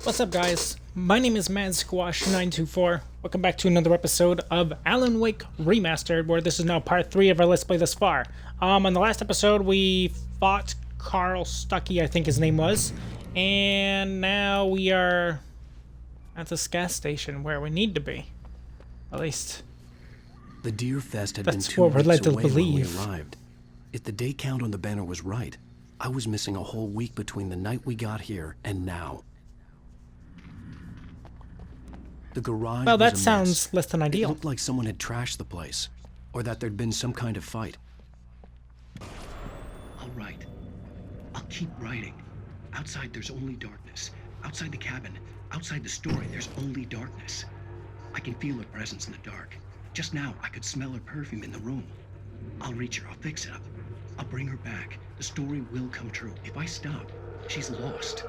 What's up, guys? My name is MadSquash924. Welcome back to another episode of Alan Wake Remastered, where this is now part 3 of our Let's Play thus far. On the last episode, we fought Carl Stuckey, I think his name was, and now we are at this gas station where we need to be. At least, The Deer Fest had that's been 2 what we're weeks led to away when we believe. arrived. If the day count on the banner was right, I was missing a whole week between the night we got here and now. The garage Well, was that a sounds mess. less than It ideal. looked like someone had trashed the place, or that there'd been some kind of fight. I'll write. I'll keep writing. Outside, there's only darkness. Outside the cabin, outside the story, there's only darkness. I can feel her presence in the dark. Just now, I could smell her perfume in the room. I'll reach her. I'll fix it up. I'll bring her back. The story will come true. If I stop, she's lost.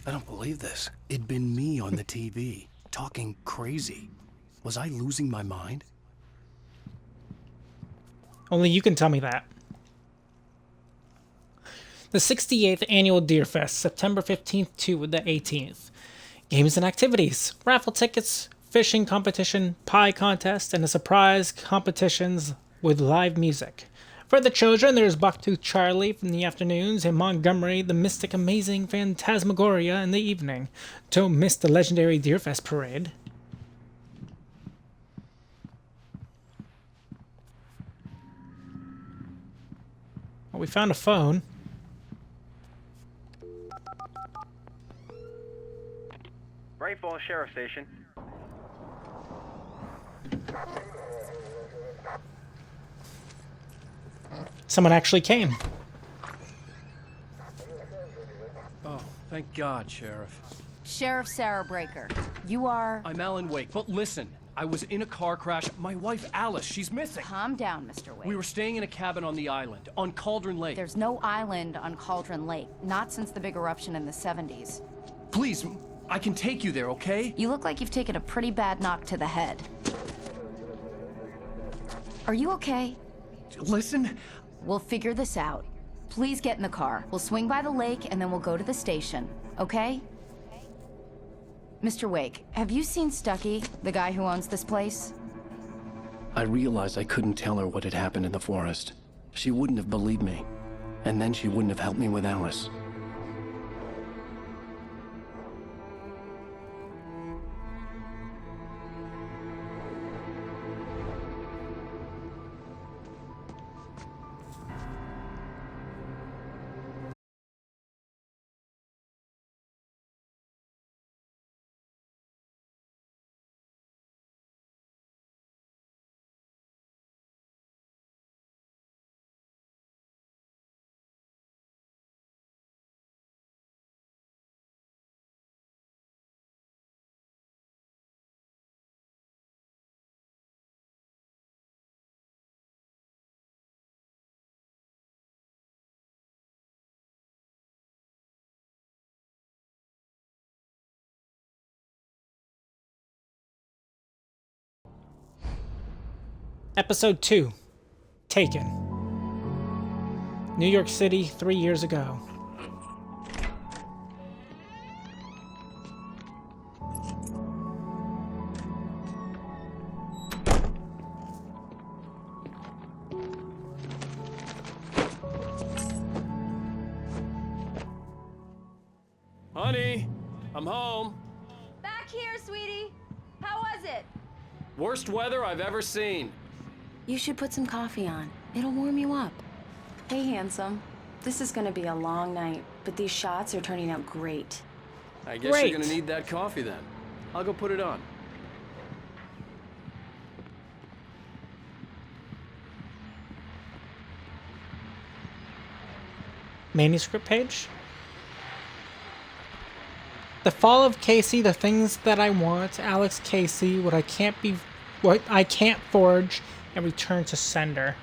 I don't believe this. It'd been me on the TV, talking crazy. Was I losing my mind? Only you can tell me that. The 68th Annual Deer Fest, September 15th to the 18th. Games and activities, raffle tickets, fishing competition, pie contest, and a surprise competitions with live music. For the children, there's Bucktooth Charlie in the afternoons, and Montgomery, the mystic, amazing Phantasmagoria in the evening. Don't miss the legendary Deerfest parade. Well, we found a phone. Bright Falls Sheriff Station. Someone actually came. Oh, thank God, Sheriff. Sheriff Sarah Breaker, you are... I'm Alan Wake, but listen, I was in a car crash. My wife, Alice, she's missing. Calm down, Mr. Wake. We were staying in a cabin on the island, on Cauldron Lake. There's no island on Cauldron Lake, not since the big eruption in the 70s. Please, I can take you there, okay? You look like you've taken a pretty bad knock to the head. Are you okay? Listen, We'll figure this out. Please get in the car. We'll swing by the lake and then we'll go to the station, okay? Mr. Wake, have you seen Stuckey, the guy who owns this place? I realized I couldn't tell her what had happened in the forest. She wouldn't have believed me. And then she wouldn't have helped me with Alice. Episode 2. Taken. New York City, 3 years ago. honey, I'm home. Back here, sweetie. How was it? Worst weather I've ever seen. You should put some coffee on. It'll warm you up. Hey, handsome. This is gonna be a long night, but these shots are turning out great. I guess Great. you're gonna need that coffee then. I'll go put it on. Manuscript page. The fall of Casey, the things that I want, Alex Casey, what I can't forge, and return to sender.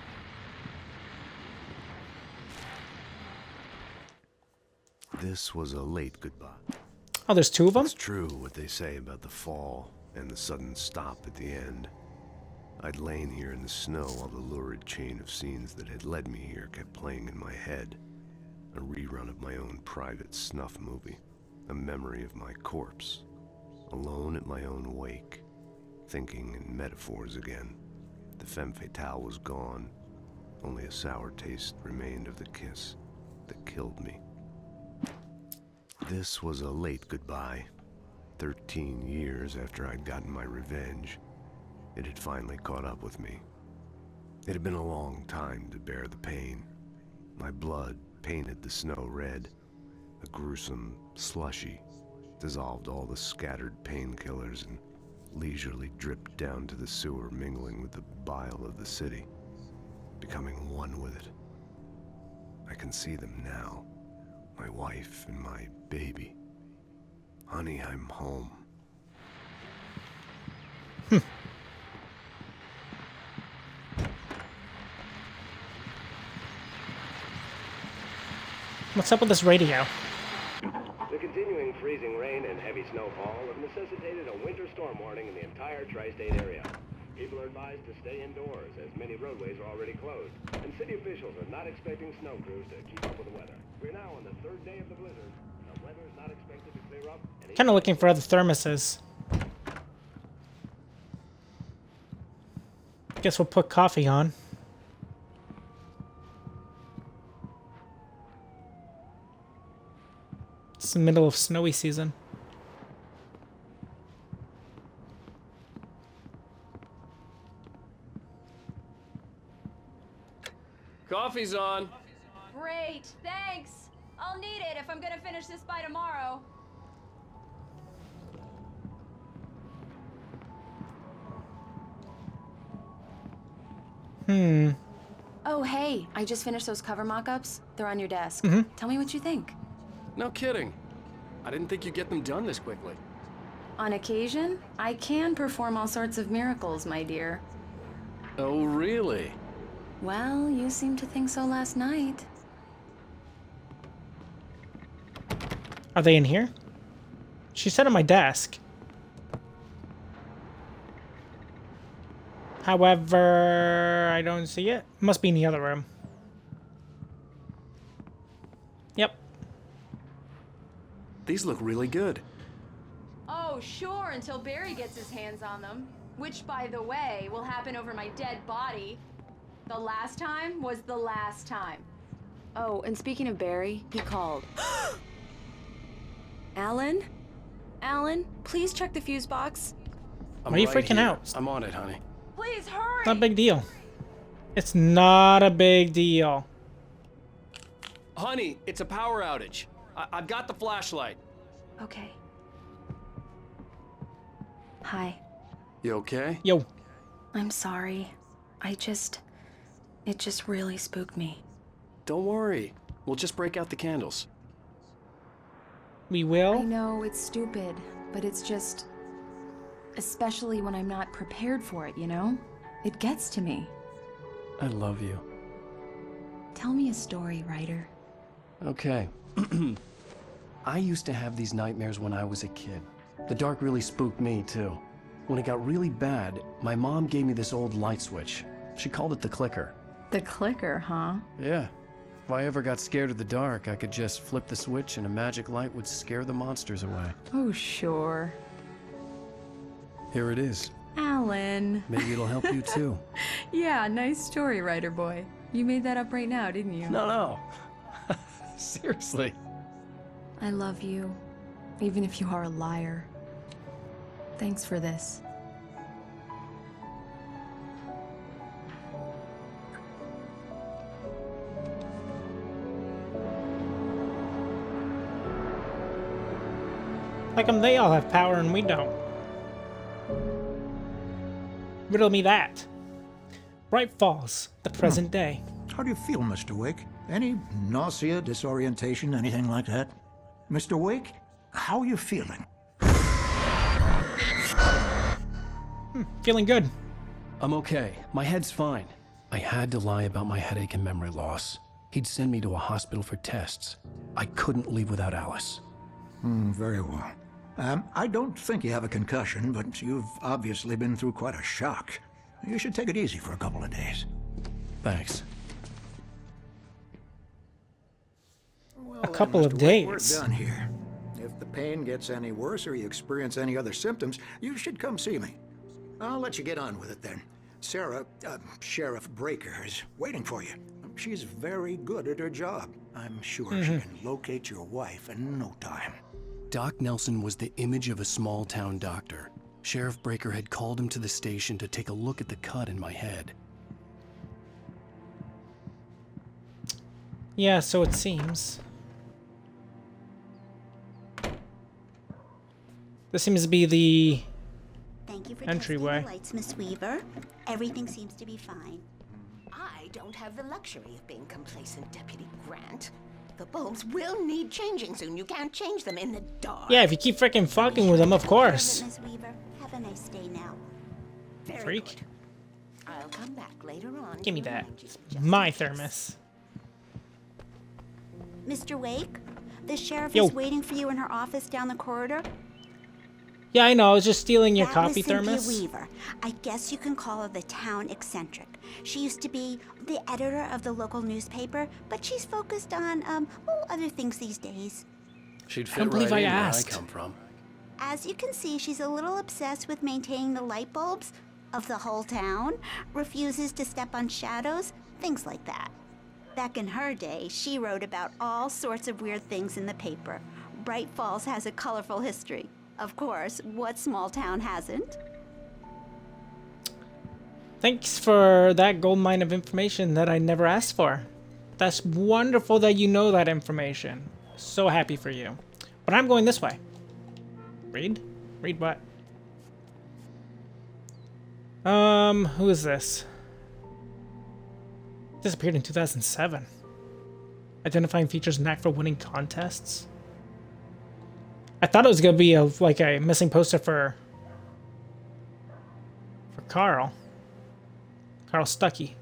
This was a late goodbye. Oh, there's two of them? It's true what they say about the fall and the sudden stop at the end. I'd lain here in the snow while the lurid chain of scenes that had led me here kept playing in my head. A rerun of my own private snuff movie. a memory of my corpse, alone at my own wake, thinking in metaphors again. The femme fatale was gone. Only a sour taste remained of the kiss that killed me. This was a late goodbye. 13 years after I'd gotten my revenge, it had finally caught up with me. It had been a long time to bear the pain. My blood painted the snow red. A gruesome slushy dissolved all the scattered painkillers and leisurely dripped down to the sewer, mingling with the bile of the city, becoming one with it. I can see them now, my wife and my baby. Honey, I'm home. What's up with this radio? The continuing freezing rain and heavy snowfall have necessitated a winter storm warning in the entire tri-state area. People are advised to stay indoors, as many roadways are already closed, and city officials are not expecting snow crews to keep up with the weather. We're now on the third day of the blizzard. The weather is not expected to clear up. Kind of looking for other thermoses. Guess we'll put coffee on. It's the middle of snowy season. Coffee's on. Great, thanks. I'll need it if I'm gonna finish this by tomorrow. Oh, hey, I just finished those cover mock-ups. They're on your desk. Tell me what you think. No kidding. I didn't think you'd get them done this quickly. On occasion, I can perform all sorts of miracles, my dear. Oh, really? Well, you seemed to think so last night. Are they in here? She said on my desk. However, I don't see it. Must be in the other room. Yep. These look really good. Oh, sure, until Barry gets his hands on them. Which, by the way, will happen over my dead body. The last time was the last time. Oh, and speaking of Barry, he called. Alan? Alan, please check the fuse box. I'm Why are you right freaking here. out? I'm on it, honey. Please hurry! Not a big deal. It's not a big deal. Honey, it's a power outage. I've got the flashlight. Okay. Hi. You okay? Yo. I'm sorry. It just really spooked me. Don't worry. We'll just break out the candles. We I will? know it's stupid, but it's just... Especially when I'm not prepared for it, you know? It gets to me. I love you. Tell me a story, writer. Okay. I used to have these nightmares when I was a kid. The dark really spooked me, too. When it got really bad, my mom gave me this old light switch. She called it the clicker. The clicker, huh? Yeah. If I ever got scared of the dark, I could just flip the switch and a magic light would scare the monsters away. Oh, sure. Here it is. Alan. Maybe it'll help you, too. Yeah, nice story, writer boy. You made that up right now, didn't you? No. Seriously. I love you, even if you are a liar. Thanks for this. Like they all have power and we don't. Riddle me that. Bright Falls, the present day. How do you feel, Mr. Wake? Any nausea, disorientation, anything like that? Mr. Wake, how are you feeling? Feeling good. I'm okay. My head's fine. I had to lie about my headache and memory loss. He'd send me to a hospital for tests. I couldn't leave without Alice. Very well. I don't think you have a concussion, but you've obviously been through quite a shock. You should take it easy for a couple of days. Thanks. A couple of days. We're done here. If the pain gets any worse or you experience any other symptoms, you should come see me. I'll let you get on with it then. Sarah, Sheriff Breaker, is waiting for you. She's very good at her job. I'm sure she can locate your wife in no time. Doc Nelson was the image of a small-town doctor. Sheriff Breaker had called him to the station to take a look at the cut in my head. Yeah, so it seems. This seems to be the Thank you for entryway. testing the lights, Miss Weaver. Everything seems to be fine. I don't have the luxury of being complacent, Deputy Grant. The bulbs will need changing soon. You can't change them in the dark. Yeah, if you keep freaking fucking with them, of course. Miss Weaver, have a nice day now. Very Freak. good. I'll come back later on. Give me to that. remind you just My in case. thermos. Mr. Wake, the sheriff Yo. is waiting for you in her office down the corridor. Yeah, I know. I was just stealing your That coffee was Cynthia thermos. Weaver. I guess you can call her the town eccentric. She used to be the editor of the local newspaper, but she's focused on other things these days. She'd I don't fit right believe I in where I asked. come from. As you can see, she's a little obsessed with maintaining the light bulbs of the whole town, refuses to step on shadows, things like that. Back in her day, she wrote about all sorts of weird things in the paper. Bright Falls has a colorful history. Of course, what small town hasn't? Thanks for that gold mine of information that I never asked for. That's wonderful that you know that information. So happy for you. But I'm going this way. Read? Read what? Who is this? Disappeared in 2007. Identifying features knack for winning contests. I thought it was gonna be like a missing poster for Carl. Carl Stuckey.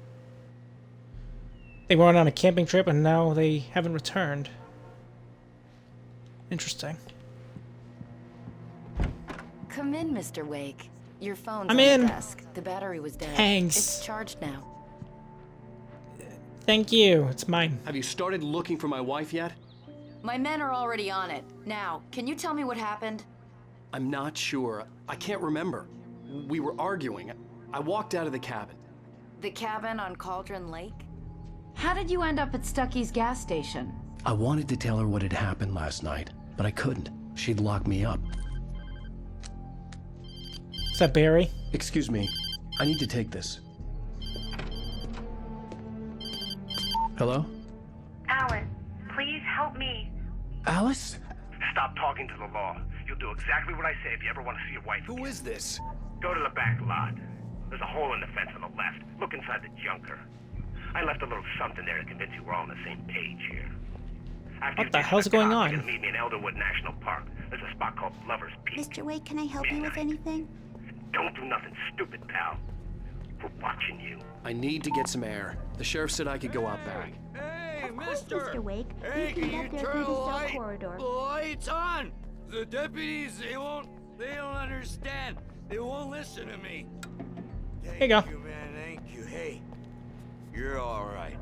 They went on a camping trip and now they haven't returned. Interesting. Come in, Mr. Wake. Your phone's I'm on in. the desk. The battery was dead. Thanks. It's charged now. Thank you. It's mine. Have you started looking for my wife yet? My men are already on it. Now, can you tell me what happened? I'm not sure. I can't remember. We were arguing. I walked out of the cabin. The cabin on Cauldron Lake? How did you end up at Stuckey's gas station? I wanted to tell her what had happened last night, but I couldn't. She'd lock me up. Is that Barry? Excuse me. I need to take this. Hello? Alan, please help me. Alice? Stop talking to the law. You'll do exactly what I say if you ever want to see your wife again. Who is this? Go to the back lot. There's a hole in the fence on the left. Look inside the junker. I left a little something there to convince you we're all on the same page here. After What the hell's going on? You're gonna meet me in Elderwood National Park. There's a spot called Lover's Peak. Mr. Wake, can I help you with anything? Don't do nothing stupid, pal. We're watching you. I need to get some air. The sheriff said I could go out back. Of course, Mr. Wake. Hey, you can get there through the cell corridor. The light's on! The deputies, they don't understand. They won't listen to me. Here you go. Thank you, man, thank you. Hey, you're all right.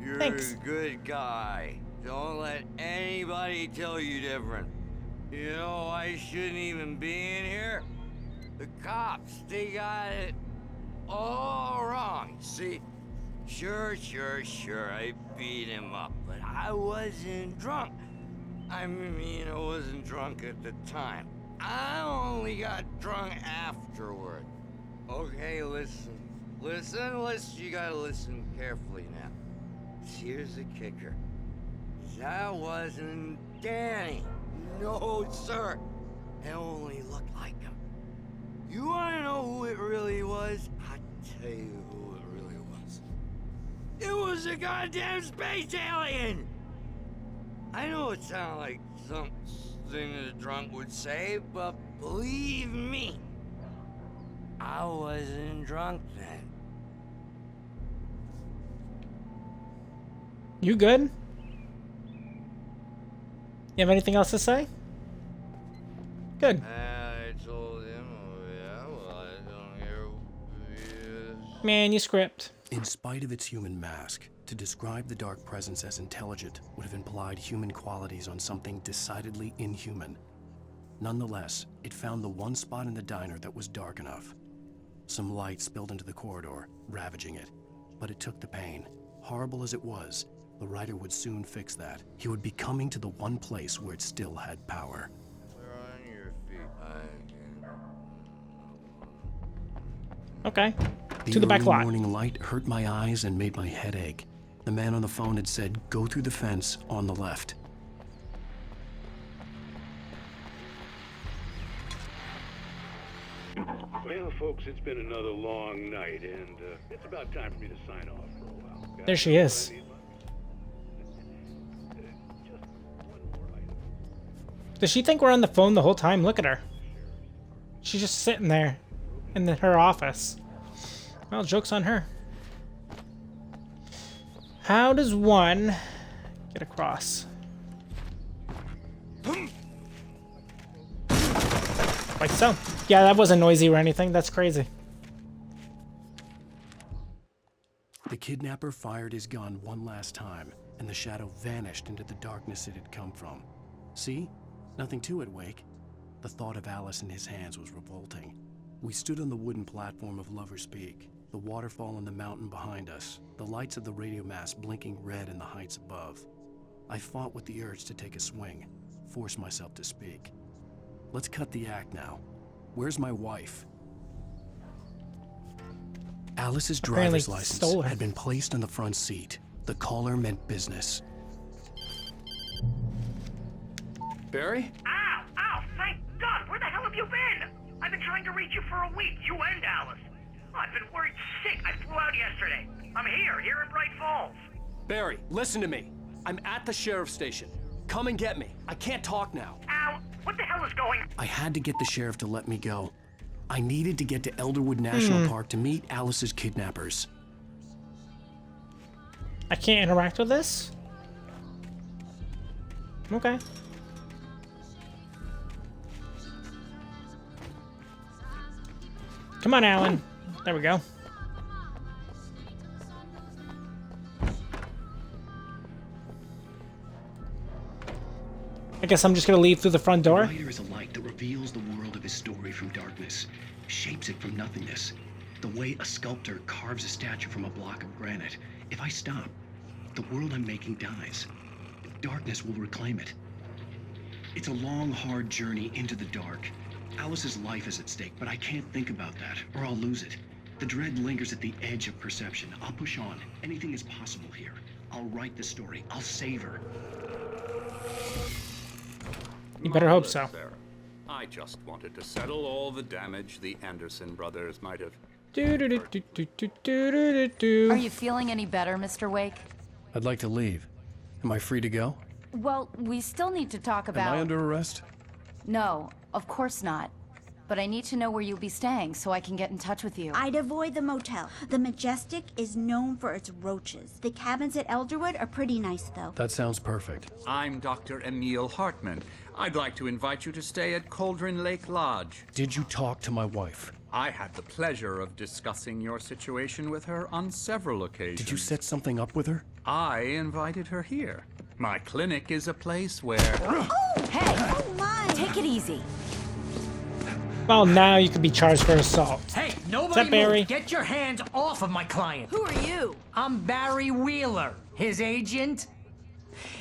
You're Thanks. a good guy. Don't let anybody tell you different. You know, I shouldn't even be in here. The cops, they got it all wrong. See, sure, I beat him up, but I wasn't drunk. I mean, I wasn't drunk at the time. I only got drunk afterward. Okay, listen. You gotta listen carefully now. Here's the kicker. That wasn't Danny. No, sir. It only looked like him. You wanna know who it really was? I'll tell you who it really was. It was a goddamn space alien! I know it sounds like something that a drunk would say, but believe me, I wasn't drunk then. You good? You have anything else to say? Good. I told him, oh yeah, well, I don't hear who he is. Man, you script. In spite of its human mask, to describe the dark presence as intelligent would have implied human qualities on something decidedly inhuman. Nonetheless, it found the one spot in the diner that was dark enough. Some light spilled into the corridor, ravaging it. But it took the pain. Horrible as it was, the writer would soon fix that. He would be coming to the one place where it still had power. Okay. The To the back early lot. morning light hurt my eyes and made my head ache. The man on the phone had said, go through the fence on the left. Well, folks, it's been another long night, and it's about time for me to sign off for a while. There she is. Does she think we're on the phone the whole time? Look at her. She's just sitting there in her office. Well, joke's on her. How does one get across? Like so. Yeah, that wasn't noisy or anything. That's crazy. The kidnapper fired his gun one last time, and the shadow vanished into the darkness it had come from. See? Nothing to it, Wake. The thought of Alice in his hands was revolting. We stood on the wooden platform of Lover's Peak, the waterfall in the mountain behind us, the lights of the radio mast blinking red in the heights above. I fought with the urge to take a swing, force myself to speak. Let's cut the act now. Where's my wife? Alice's Apparently driver's license stole her. had been placed on the front seat. The caller meant business. Barry? Ow! Ow! Thank God! Where the hell have you been? I've been trying to reach you for a week, you and Alice. I've been worried sick. I flew out yesterday. I'm here in Bright Falls. Barry, listen to me. I'm at the sheriff's station. Come and get me. I can't talk now. Ow! What the hell is going on? I had to get the sheriff to let me go. I needed to get to Elderwood National Park to meet Alice's kidnappers. I can't interact with this? Okay. Come on, Alan. There we go. I guess I'm just gonna leave through the front door. The writer is a light that reveals the world of his story from darkness, shapes it from nothingness. The way a sculptor carves a statue from a block of granite. If I stop, the world I'm making dies. Darkness will reclaim it. It's a long, hard journey into the dark. Alice's life is at stake, but I can't think about that, or I'll lose it. The dread lingers at the edge of perception. I'll push on. Anything is possible here. I'll write the story. I'll save her. You better hope so. Sarah. I just wanted to settle all the damage the Anderson brothers might have. Are you feeling any better, Mr. Wake? I'd like to leave. Am I free to go? Well, we still need to talk about... Am I under arrest? No, of course not. But I need to know where you'll be staying so I can get in touch with you. I'd avoid the motel. The Majestic is known for its roaches. The cabins at Elderwood are pretty nice, though. That sounds perfect. I'm Dr. Emil Hartman. I'd like to invite you to stay at Cauldron Lake Lodge. Did you talk to my wife? I had the pleasure of discussing your situation with her on several occasions. Did you set something up with her? I invited her here. My clinic is a place where... Oh, hey! Oh, my! Take it easy. Well, now you could be charged for assault. Hey, Is nobody that Barry? move. Get your hands off of my client. Who are you? I'm Barry Wheeler, his agent.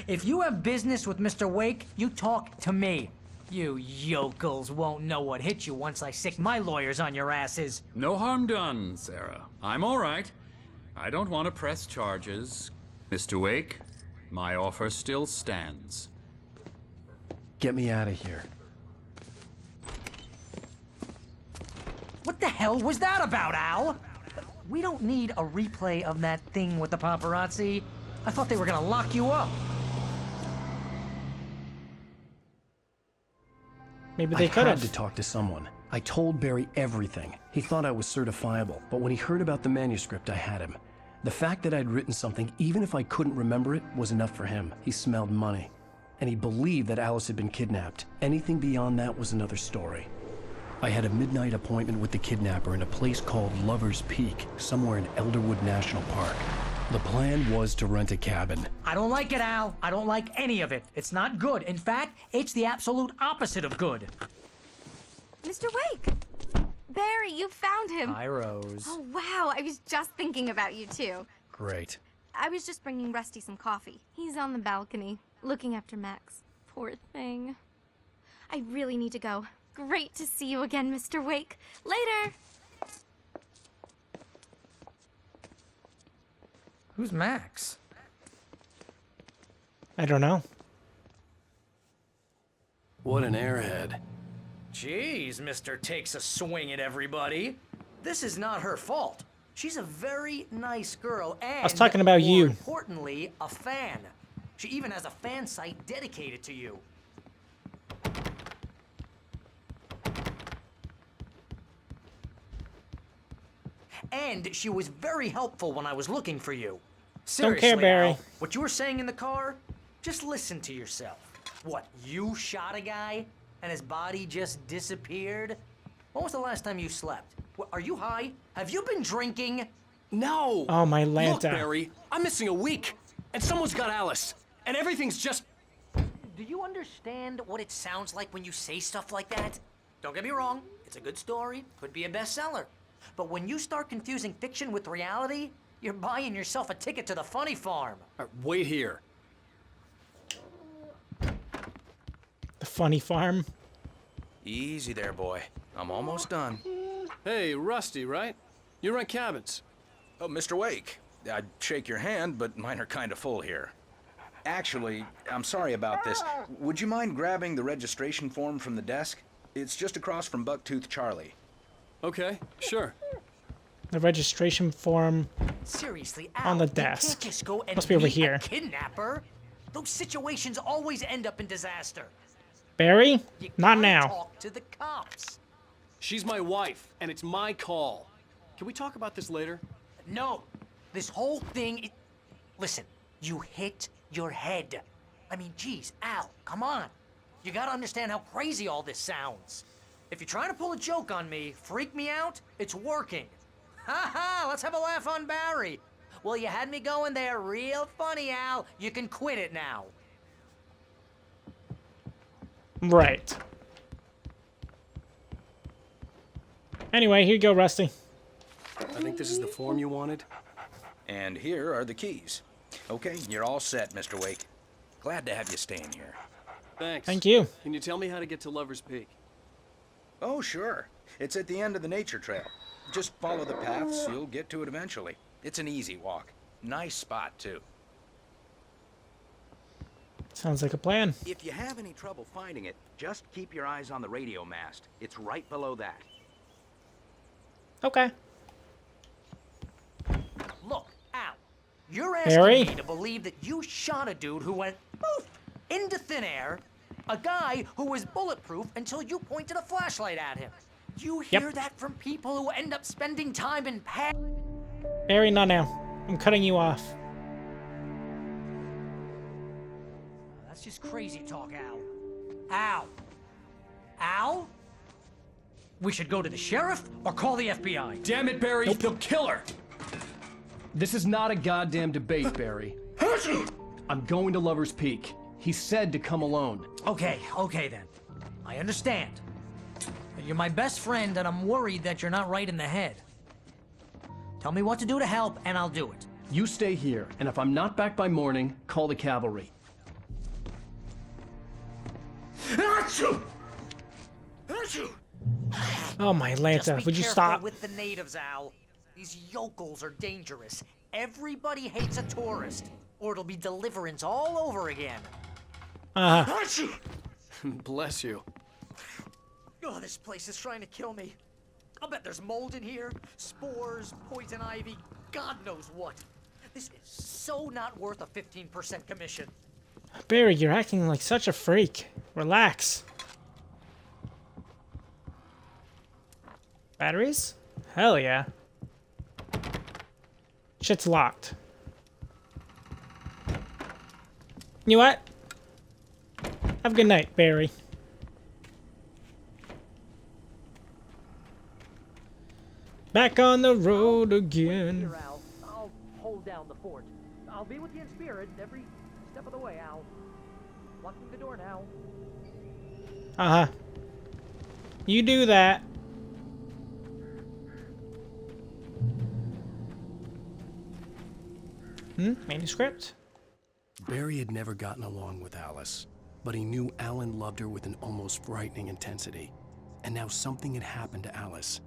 If you have business with Mr. Wake, you talk to me. You yokels won't know what hit you once I sick my lawyers on your asses. No harm done, Sarah. I'm all right. I don't want to press charges. Mr. Wake, my offer still stands. Get me out of here. What the hell was that about, Al? We don't need a replay of that thing with the paparazzi. I thought they were gonna lock you up. Maybe they could I have. had to talk to someone. I told Barry everything. He thought I was certifiable, but when he heard about the manuscript, I had him. The fact that I'd written something, even if I couldn't remember it, was enough for him. He smelled money. And he believed that Alice had been kidnapped. Anything beyond that was another story. I had a midnight appointment with the kidnapper in a place called Lover's Peak, somewhere in Elderwood National Park. The plan was to rent a cabin. I don't like it, Al. I don't like any of it. It's not good. In fact, it's the absolute opposite of good. Mr. Wake! Barry, you found him. Hi, Rose. Oh, wow. I was just thinking about you, too. Great. I was just bringing Rusty some coffee. He's on the balcony, looking after Max. Poor thing. I really need to go. Great to see you again, Mr. Wake. Later! Who's Max? I don't know. What an airhead. Jeez, Mr. Takes a swing at everybody. This is not her fault. She's a very nice girl and, I was talking about more you. importantly, a fan. She even has a fan site dedicated to you. And she was very helpful when I was looking for you. Don't care, Seriously, Barry. Al, what you were saying in the car, just listen to yourself. What, you shot a guy and his body just disappeared? When was the last time you slept? What, are you high? Have you been drinking? No! Oh, my Look, Lanta. Barry, I'm missing a week, and someone's got Alice, and everything's just... Do you understand what it sounds like when you say stuff like that? Don't get me wrong, it's a good story, could be a bestseller. But when you start confusing fiction with reality, you're buying yourself a ticket to the funny farm. Wait here. The funny farm. Easy there, boy. I'm almost done. Hey, Rusty, right? You rent cabins. Oh, Mr. Wake. I'd shake your hand, but mine are kind of full here. Actually, I'm sorry about this. Would you mind grabbing the registration form from the desk? It's just across from Bucktooth Charlie. Okay, sure. The registration form Seriously, Al, on the you desk. can't just go and Must be over meet here. a kidnapper. Those situations always end up in disaster. Barry? You Not gotta now. Talk to the cops. She's my wife, and it's my call. Can we talk about this later? No, this whole thing. Listen, you hit your head. I mean, geez, Al, come on. You gotta understand how crazy all this sounds. If you're trying to pull a joke on me, freak me out, it's working. Ha ha, let's have a laugh on Barry. Well, you had me going there real funny, Al. You can quit it now. Right. Anyway, here you go, Rusty. I think this is the form you wanted. And here are the keys. Okay, you're all set, Mr. Wake. Glad to have you staying here. Thanks. Thank you. Can you tell me how to get to Lover's Peak? Oh, sure. It's at the end of the nature trail. Just follow the paths, you'll get to it eventually. It's an easy walk. Nice spot, too. Sounds like a plan. If you have any trouble finding it, just keep your eyes on the radio mast. It's right below that. Okay. Look, Al, you're asking Barry? me to believe that you shot a dude who went poof into thin air, a guy who was bulletproof until you pointed a flashlight at him. You hear that from people who end up spending time in Barry, not now. I'm cutting you off. That's just crazy talk, Al. Al? Al? We should go to the sheriff or call the FBI. Damn it, Barry, they'll kill her! This is not a goddamn debate, Barry. I'm going to Lover's Peak. He said to come alone. Okay then. I understand. But you're my best friend and I'm worried that you're not right in the head. Tell me what to do to help and I'll do it. You stay here, and if I'm not back by morning, call the cavalry. Oh, my Lanta. Just be Would you careful stop? with the natives, Al. These yokels are dangerous. Everybody hates a tourist, or it'll be Deliverance all over again. Bless you. Oh, this place is trying to kill me. I'll bet there's mold in here, spores, poison ivy, God knows what. This is so not worth a 15% commission. Barry, you're acting like such a freak. Relax. Batteries? Hell yeah. Shit's locked. You know what? Have a good night, Barry. Back on the road again. I'll hold down around the fort. I'll be with you in spirit every step of the way, Al. Locking the door now. Uh-huh. You do that. Manuscript? Barry had never gotten along with Alice, but he knew Alan loved her with an almost frightening intensity. And now something had happened to Alice.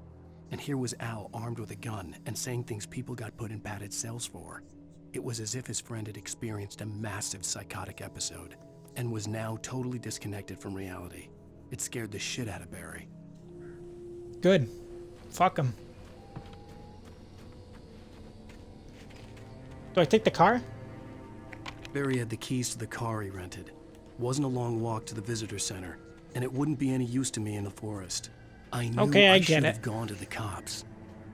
And here was Al armed with a gun and saying things people got put in padded cells for. It was as if his friend had experienced a massive psychotic episode and was now totally disconnected from reality. It scared the shit out of Barry. Good. Fuck him. Do I take the car? Barry had the keys to the car he rented. Wasn't a long walk to the visitor center, and it wouldn't be any use to me in the forest. I knew I should have gone to the cops.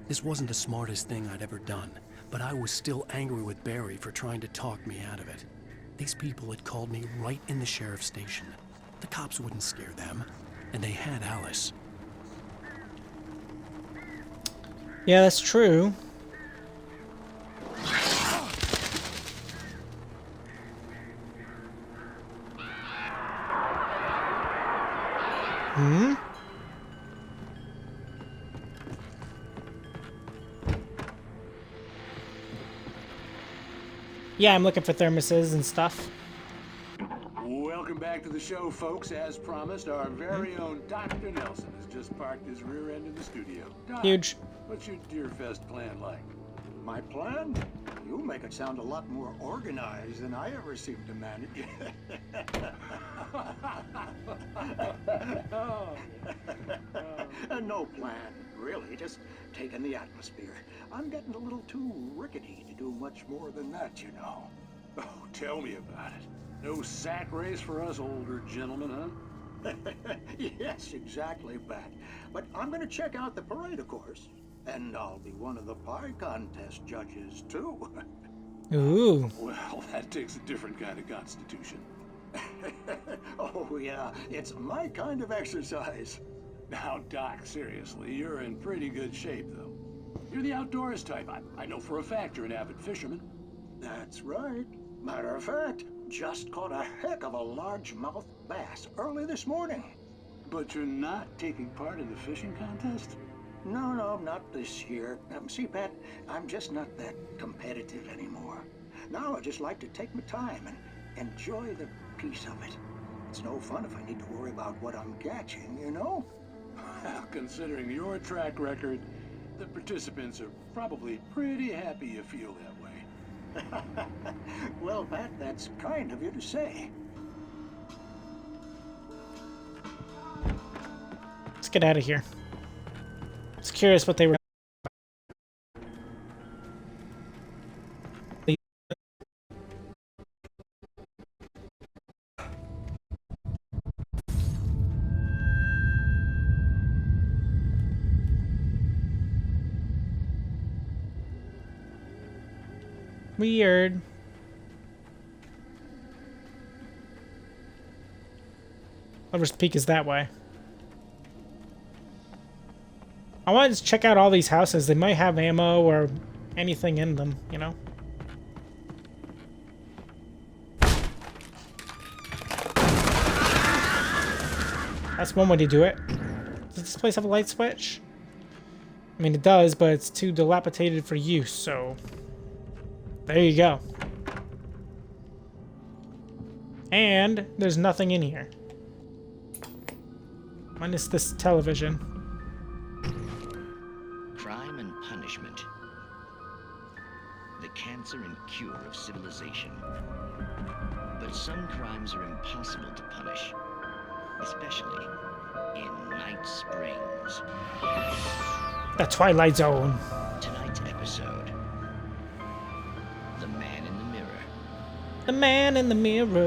This wasn't the smartest thing I'd ever done, but I was still angry with Barry for trying to talk me out of it. These people had called me right in the sheriff's station. The cops wouldn't scare them, and they had Alice. Yeah, that's true. Hmm? Yeah, I'm looking for thermoses and stuff. Welcome back to the show, folks. As promised, our very own Dr. Nelson has just parked his rear end in the studio. Doc, Huge. what's your Deerfest plan like? My plan? You make it sound a lot more organized than I ever seem to manage. No plan, really. Just taking the atmosphere. I'm getting a little too rickety to do much more than that, you know. Oh, tell me about it. No sack race for us older gentlemen, huh? Yes, exactly, Pat. But I'm going to check out the parade, of course. And I'll be one of the pie contest judges, too. Ooh. Well, that takes a different kind of constitution. Oh, yeah. It's my kind of exercise. Now, Doc, seriously, you're in pretty good shape, though. You're the outdoors type. I know for a fact you're an avid fisherman. That's right. Matter of fact, just caught a heck of a largemouth bass early this morning. But you're not taking part in the fishing contest? No, not this year. See, Pat, I'm just not that competitive anymore. Now I just like to take my time and enjoy the peace of it. It's no fun if I need to worry about what I'm catching, you know? Well, considering your track record, the participants are probably pretty happy you feel that way. Well, Pat, that's kind of you to say. Let's get out of here. I was curious what they were. Weird. Lover's Peak is that way. I wanted to check out all these houses. They might have ammo or anything in them, you know? That's one way to do it. Does this place have a light switch? I mean, it does, but it's too dilapidated for use, so... There you go. And there's nothing in here. Minus this television. Crime and punishment. The cancer and cure of civilization. But some crimes are impossible to punish. Especially in Night Springs. The Twilight Zone. Tonight's episode. The Man in the Mirror. The Man in the Mirror.